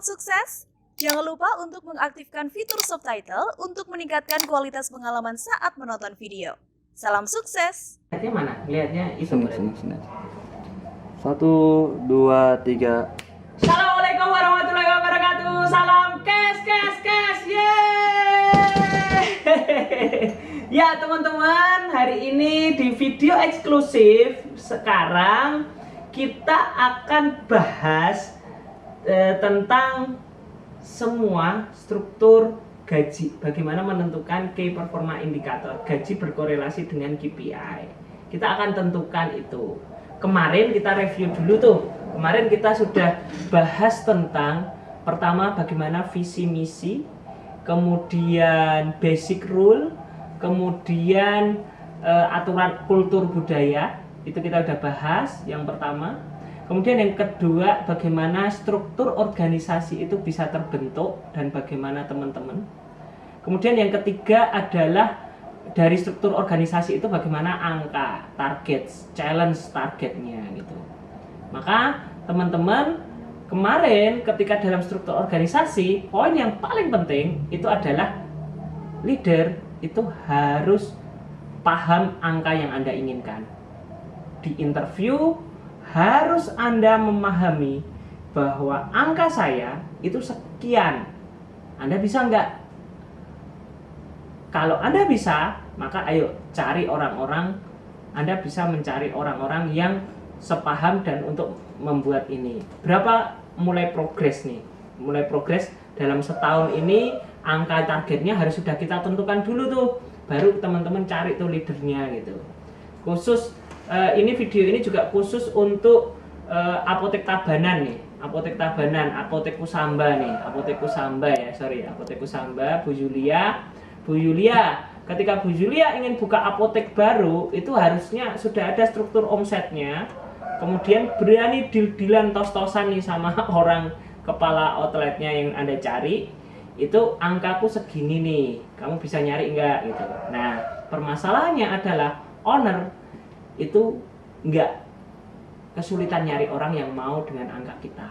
sukses? Jangan lupa untuk mengaktifkan fitur subtitle untuk meningkatkan kualitas pengalaman saat menonton video. Salam sukses! Lihatnya mana? Lihatnya itu Sini. 1, 2, 3. Assalamualaikum warahmatullahi wabarakatuh. Salam kes. Yeay. Ya teman-teman, hari ini di video eksklusif sekarang kita akan bahas tentang semua struktur gaji. Bagaimana menentukan Key Performa Indicator. Gaji berkorelasi dengan KPI. Kita akan tentukan itu. Kemarin kita review dulu tuh. Kemarin kita sudah bahas tentang pertama bagaimana visi misi, kemudian basic rule, kemudian aturan kultur budaya. Itu kita udah bahas yang pertama. Kemudian yang kedua, bagaimana struktur organisasi itu bisa terbentuk dan bagaimana teman-teman. Kemudian yang ketiga adalah dari struktur organisasi itu bagaimana angka, target, challenge targetnya gitu. Maka teman-teman kemarin ketika dalam struktur organisasi, poin yang paling penting itu adalah leader itu harus paham angka yang Anda inginkan. Di interview harus Anda memahami bahwa angka saya itu sekian. Anda bisa nggak? Kalau Anda bisa, maka ayo cari orang-orang. Anda bisa mencari orang-orang yang sepaham dan untuk membuat ini. Berapa mulai progres nih? Mulai progres dalam setahun ini, angka targetnya harus sudah kita tentukan dulu tuh. Baru teman-teman cari tuh leadernya gitu. Khusus ini video ini juga khusus untuk apotek Tabanan nih, apotek Tabanan, apotek Kusamba nih, apotek Kusamba ya, apotek Kusamba, Bu Yulia, ketika Bu Yulia ingin buka apotek baru, itu harusnya sudah ada struktur omsetnya, kemudian berani deal-dealan tos-tosan nih sama orang kepala outletnya yang Anda cari, itu angkaku segini nih, kamu bisa nyari enggak gitu. Nah, permasalahannya adalah owner itu enggak kesulitan nyari orang yang mau dengan angka kita.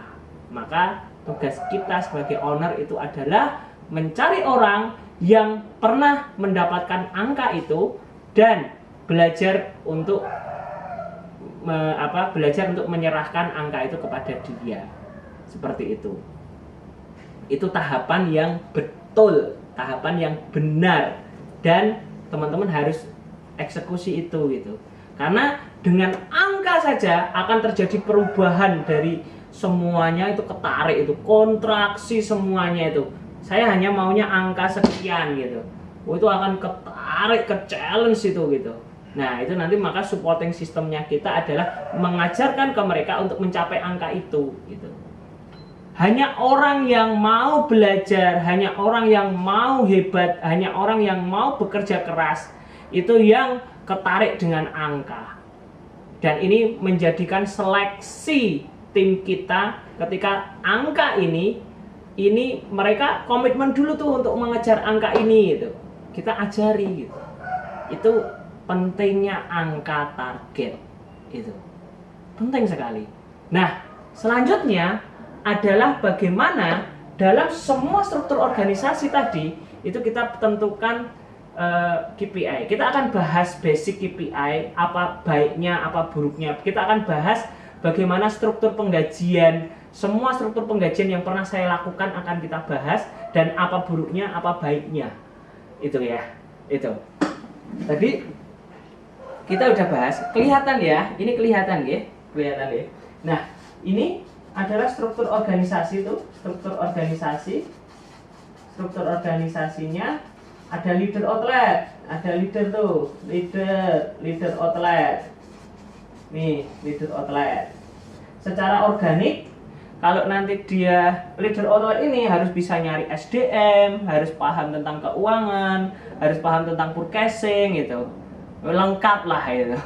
Maka tugas kita sebagai owner itu adalah mencari orang yang pernah mendapatkan angka itu dan belajar untuk menyerahkan angka itu kepada dia. Seperti itu. Itu tahapan yang betul, tahapan yang benar, dan teman-teman harus eksekusi itu gitu. Karena dengan angka saja akan terjadi perubahan dari semuanya itu ketarik, itu kontraksi semuanya itu. Saya hanya maunya angka sekian gitu. Itu akan ketarik ke challenge itu gitu. Nah, itu nanti maka supporting sistemnya kita adalah mengajarkan ke mereka untuk mencapai angka itu gitu. Hanya orang yang mau belajar, hanya orang yang mau hebat, hanya orang yang mau bekerja keras itu yang ketarik dengan angka. Dan ini menjadikan seleksi tim kita ketika angka ini mereka komitmen dulu tuh untuk mengejar angka ini gitu. Kita ajari gitu. Itu pentingnya angka target itu. Penting sekali. Nah, selanjutnya adalah bagaimana dalam semua struktur organisasi tadi itu kita tentukan KPI. Kita akan bahas basic KPI, apa baiknya, apa buruknya. Kita akan bahas bagaimana struktur penggajian. Semua struktur penggajian yang pernah saya lakukan akan kita bahas, dan apa buruknya, apa baiknya. Itu ya. Itu. Tadi kita udah bahas. Kelihatan ya? Ini kelihatan ya? Kelihatan ya? Nah, ini adalah struktur organisasi tuh, struktur organisasi. Struktur organisasinya ada leader outlet, ada leader tuh, leader outlet. Nih, leader outlet. Secara organik, kalau nanti dia leader outlet ini harus bisa nyari SDM, harus paham tentang keuangan, harus paham tentang purchasing gitu. Lengkap lah itu.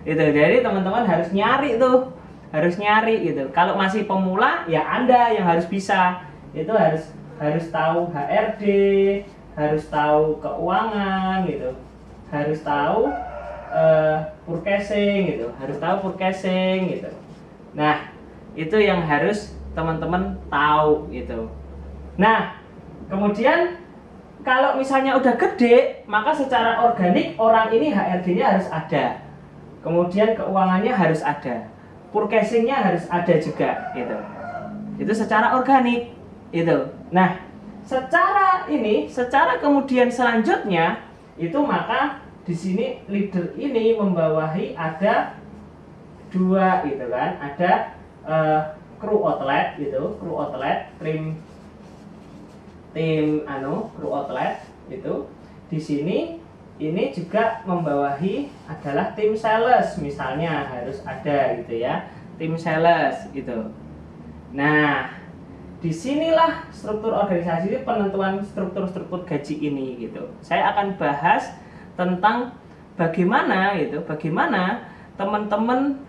Itu. Jadi teman-teman harus nyari tuh. Harus nyari gitu. Kalau masih pemula ya Anda yang harus bisa. Itu harus tahu HRD, harus tahu keuangan gitu, harus tahu purchasing gitu, harus tahu purchasing gitu. Nah, itu yang harus teman-teman tahu gitu. Nah, kemudian kalau misalnya udah gede, maka secara organik orang ini HRD-nya harus ada. Kemudian keuangannya harus ada. Purchasing-nya harus ada juga gitu. Itu secara organik itu. Nah, secara kemudian selanjutnya itu maka di sini leader ini membawahi ada dua gitu kan. Ada crew outlet gitu, crew outlet, crew outlet itu di sini ini juga membawahi adalah tim sales misalnya harus ada gitu ya, tim sales gitu. Nah, disinilah struktur organisasi, penentuan struktur gaji ini gitu. Saya akan bahas tentang bagaimana teman-teman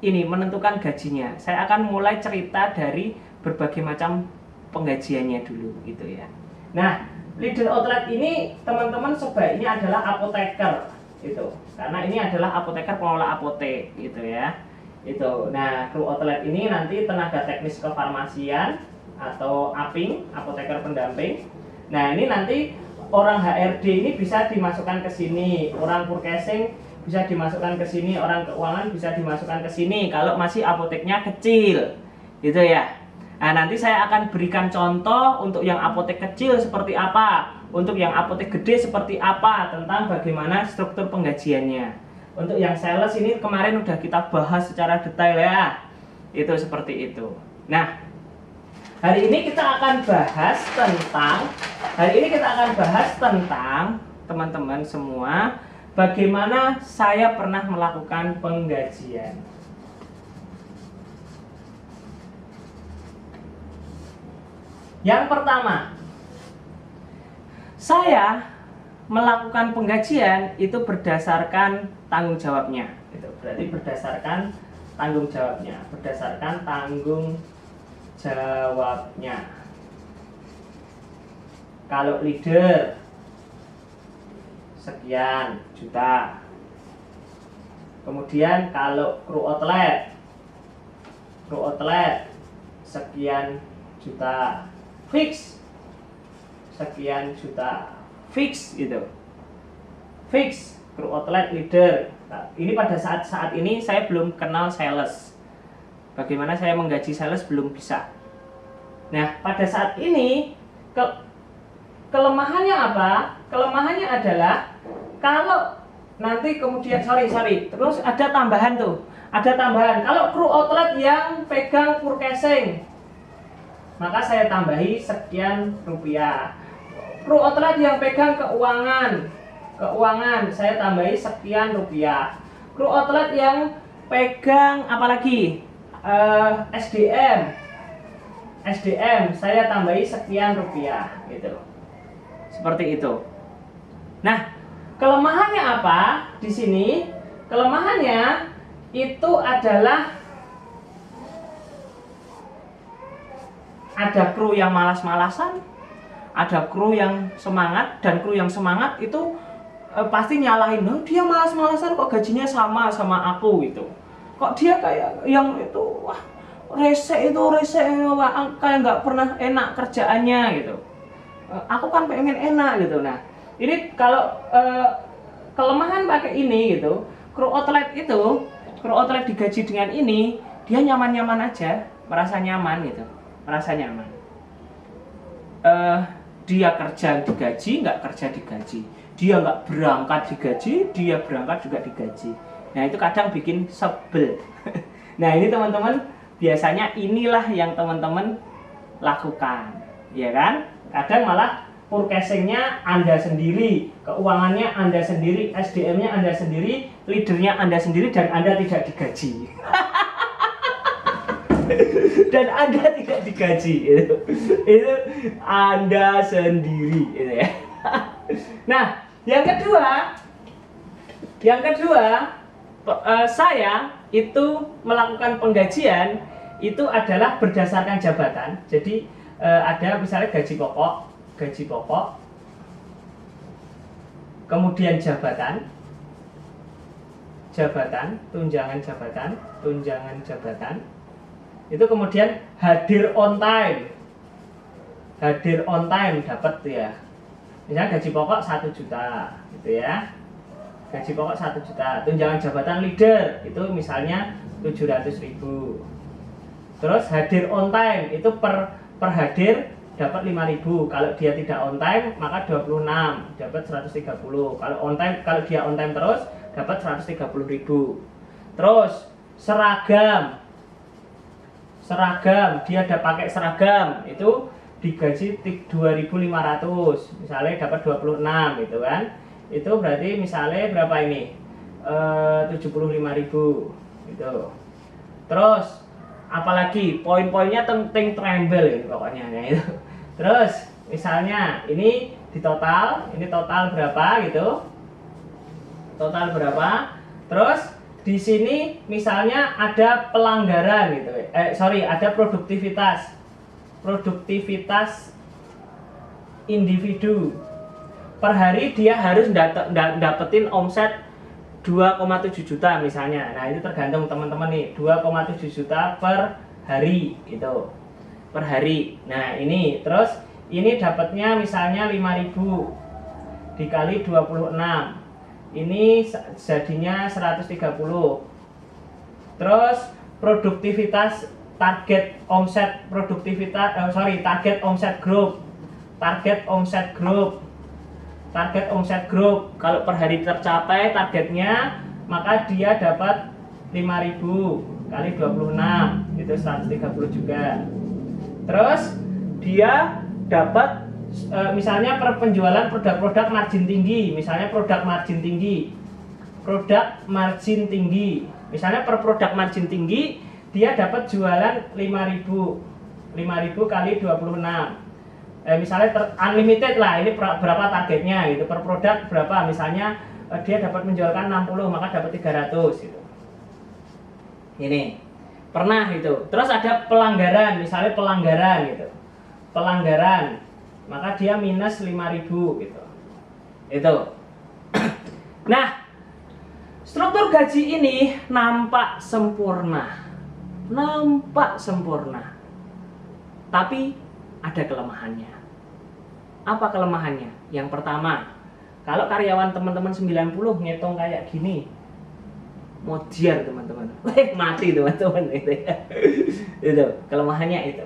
ini menentukan gajinya. Saya akan mulai cerita dari berbagai macam penggajiannya dulu gitu ya. Nah, leader outlet ini teman-teman sebaiknya adalah apoteker itu, karena ini adalah apoteker pengelola apotek gitu ya. Itu. Nah, crew outlet ini nanti tenaga teknis kefarmasian atau APING, apoteker pendamping. Nah, ini nanti orang HRD ini bisa dimasukkan ke sini, orang purchasing bisa dimasukkan ke sini, orang keuangan bisa dimasukkan ke sini kalau masih apoteknya kecil. Gitu ya. Nah, nanti saya akan berikan contoh untuk yang apotek kecil seperti apa, untuk yang apotek gede seperti apa, tentang bagaimana struktur penggajiannya. Untuk yang sales ini kemarin udah kita bahas secara detail ya. Itu seperti itu. Nah, hari ini kita akan bahas tentang teman-teman semua bagaimana saya pernah melakukan penggajian. Yang pertama, saya melakukan penggajian itu berdasarkan tanggung jawabnya. Itu berarti berdasarkan tanggung jawabnya, Kalau leader sekian juta. Kemudian kalau crew outlet sekian juta. Fix sekian juta, fix gitu, fix crew outlet leader. Nah, ini pada saat ini saya belum kenal sales, bagaimana saya menggaji sales belum bisa. Nah, pada saat ini kelemahannya apa? Kelemahannya adalah kalau nanti kemudian terus ada tambahan kalau crew outlet yang pegang purchasing, maka saya tambahi sekian rupiah. Crew outlet yang pegang keuangan saya tambahi sekian rupiah. Crew outlet yang pegang apalagi SDM saya tambahi sekian rupiah gitu. Seperti itu. Nah, kelemahannya apa di sini? Kelemahannya itu adalah ada kru yang malas-malasan, ada kru yang semangat, dan kru yang semangat itu pasti nyalahin, dia malas-malasan kok gajinya sama aku gitu. Kok dia kayak yang itu, wah rese, kayak nggak pernah enak kerjaannya gitu. Aku kan pengen enak gitu. Nah, ini kalau kelemahan pakai ini gitu, crew outlet digaji dengan ini, dia nyaman-nyaman aja, merasa nyaman gitu. Dia kerja digaji, nggak kerja digaji. Dia nggak berangkat digaji, dia berangkat juga digaji. Nah, itu kadang bikin sebel. Nah, ini teman-teman, biasanya inilah yang teman-teman lakukan, ya kan? Kadang malah purchasing-nya Anda sendiri, keuangannya Anda sendiri, SDM-nya Anda sendiri, leadernya Anda sendiri, dan Anda tidak digaji. Dan Anda tidak digaji itu Anda sendiri gitu ya. Nah, yang kedua saya itu melakukan penggajian itu adalah berdasarkan jabatan. Jadi ada misalnya gaji pokok, kemudian jabatan, tunjangan jabatan, itu kemudian hadir on time. hadir on time dapat ya. Misalnya gaji pokok 1 juta gitu ya. Gaji pokok 1 juta. Tunjangan jabatan leader itu misalnya 700.000. Terus hadir on time itu per hadir dapat 5.000. Kalau dia tidak on time maka 26 dapat 130. Kalau dia on time terus dapat 130.000. Terus seragam dia ada pakai seragam itu digaji 2.500, misalnya dapat 26 gitu kan. Itu berarti misalnya berapa ini? 75.000 gitu. Terus apalagi poin-poinnya penting tremble ini pokoknya ya itu. Terus misalnya ini di total, ini total berapa gitu? Total berapa? Terus di sini misalnya ada pelanggaran gitu. Ada produktivitas individu. Per hari dia harus dapetin omset 2,7 juta misalnya. Nah, itu tergantung teman-teman nih, 2,7 juta per hari gitu. Per hari. Nah, ini terus ini dapatnya misalnya 5.000 dikali 26. Ini jadinya 130. Terus produktivitas target omset grup kalau per hari tercapai targetnya maka dia dapat 5.000 kali 26 itu 130 juga. Terus dia dapat misalnya per penjualan produk-produk margin tinggi, misalnya produk margin tinggi, misalnya per produk margin tinggi dia dapat jualan 5.000 kali 26. Misalnya unlimited lah, ini berapa targetnya gitu, per produk berapa, misalnya dia dapat menjualkan 60 maka dapat 300 gitu. Ini pernah gitu. Terus ada pelanggaran, misalnya pelanggaran maka dia minus 5.000 gitu. Itu. Nah, struktur gaji ini nampak sempurna. Tapi ada kelemahannya. Apa kelemahannya? Yang pertama, kalau karyawan teman-teman 90 ngitung kayak gini, modiar teman-teman. Mati teman-teman itu ya. Itu kelemahannya itu.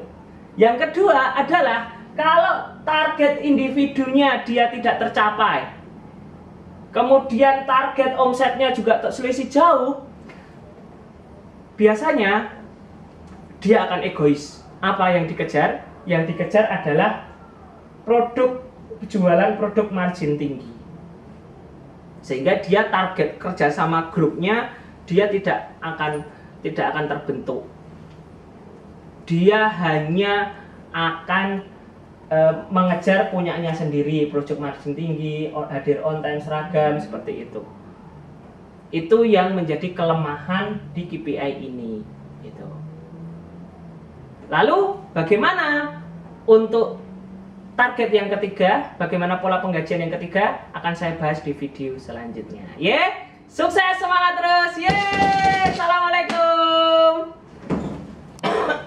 Yang kedua adalah kalau target individunya dia tidak tercapai, kemudian target omsetnya juga selisih jauh, biasanya dia akan egois. Apa yang dikejar? Yang dikejar adalah jualan produk margin tinggi. Sehingga dia target kerjasama grupnya dia tidak akan terbentuk. Dia hanya akan mengejar punyanya sendiri, produk margin tinggi, hadir on time, seragam, seperti itu. Itu yang menjadi kelemahan di KPI ini. Gitu. Lalu bagaimana untuk target yang ketiga, bagaimana pola penggajian yang ketiga akan saya bahas di video selanjutnya. Sukses, semangat terus.